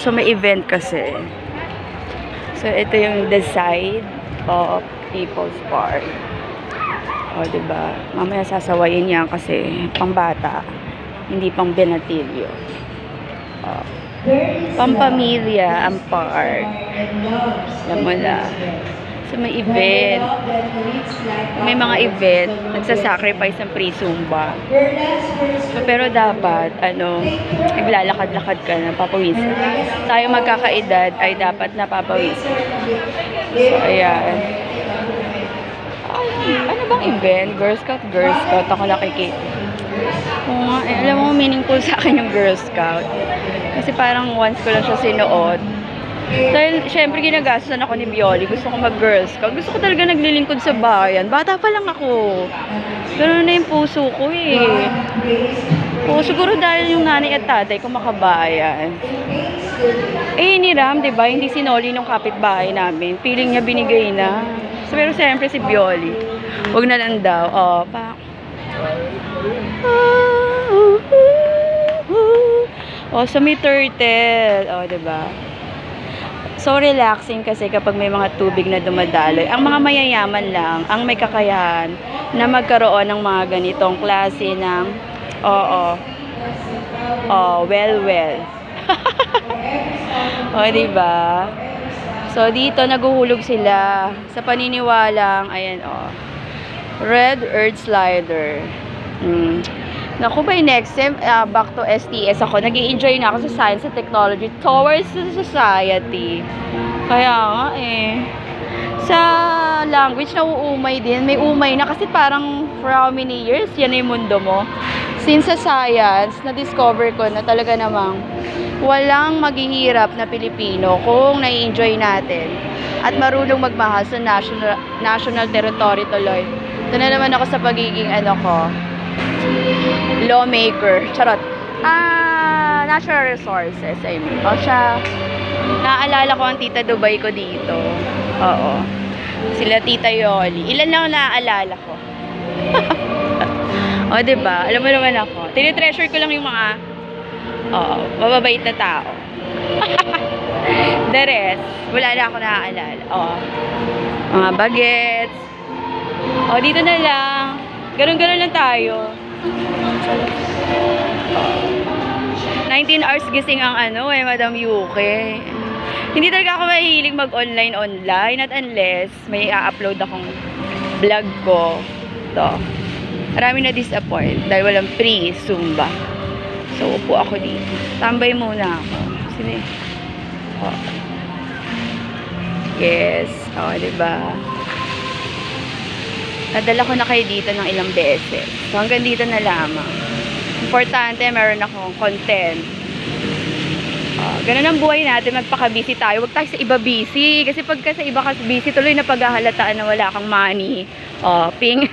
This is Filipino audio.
So, may event kasi. So, ito yung the side of People's Park. O, diba? Mamaya sasawayin niya kasi pambata. Hindi pang benatilyo. O. Pampamilya ang park. Alam mo na. So, may event. May mga event. Nagsasacrifice ng pre-zumba. So, pero dapat, naglalakad-lakad ka na, papawisan. Tayo magkakaedad ay dapat napapawisan. So, ayan. Ano bang event? Girl Scout, Girl Scout. Ako nakikita. Alam mo, meaningful sa akin yung Girl Scout. Kasi parang once ko lang siya sinuot. Dahil, syempre, ginagastosan ako ni Bioli. Gusto ko mag-Girl Scout. Gusto ko talaga naglilingkod sa bayan. Bata pa lang ako. Ganun na yung puso ko eh. Siguro dahil yung nanay at tatay ko makabayan. Hiniram, diba? Hindi sinoli nung kapitbahay namin. Feeling niya binigay na. So, pero siyempre si Bioli. Huwag na lang daw. So may turtle. Diba? So relaxing kasi kapag may mga tubig na dumadaloy. Ang mga mayayaman lang ang may kakayahan na magkaroon ng mga ganitong klase ng well. Diba? So dito naguhulog sila sa paniniwalang Red Earth Slider. Naku, by next time, back to STS ako. Nag-i-enjoy na ako sa science and technology towards the society. Kaya nga sa language, nauumay din. May umay na kasi parang for how many years, yan na yung mundo mo. Since sa science, na-discover ko na talaga namang walang maghihirap na Pilipino kung nai-enjoy natin at marunong magmahal sa national territory tuloy. Ito na naman ako sa pagiging lawmaker. Charot. Natural resources, I mean. Naaalala ko ang Tita Dubai ko dito. Oo. Sila Tita Yoli. Ilan lang naaalala ko. Diba? Alam mo naman ako. Tinitreasure ko lang yung mga mababait na tao. The rest, wala na ako naaalala. Mga bagets. Dito na lang. Ganun-ganun lang tayo. 19 hours gising ang Madam Yuke. Hindi talaga ako mahilig mag-online at unless may i-upload akong vlog ko. Marami na disappoint dahil walang free Zumba. So, upo ako dito. Tambay muna ako. Sige. Yes. Diba? Nadala ko na kayo dito ng ilang beses. So, hanggang dito na lamang. Importante, meron akong content. Ganun ang buhay natin, magpaka-busy tayo. Huwag tayo sa iba busy. Kasi pagka sa iba ka busy, tuloy na paghahalataan na wala kang money. Ping.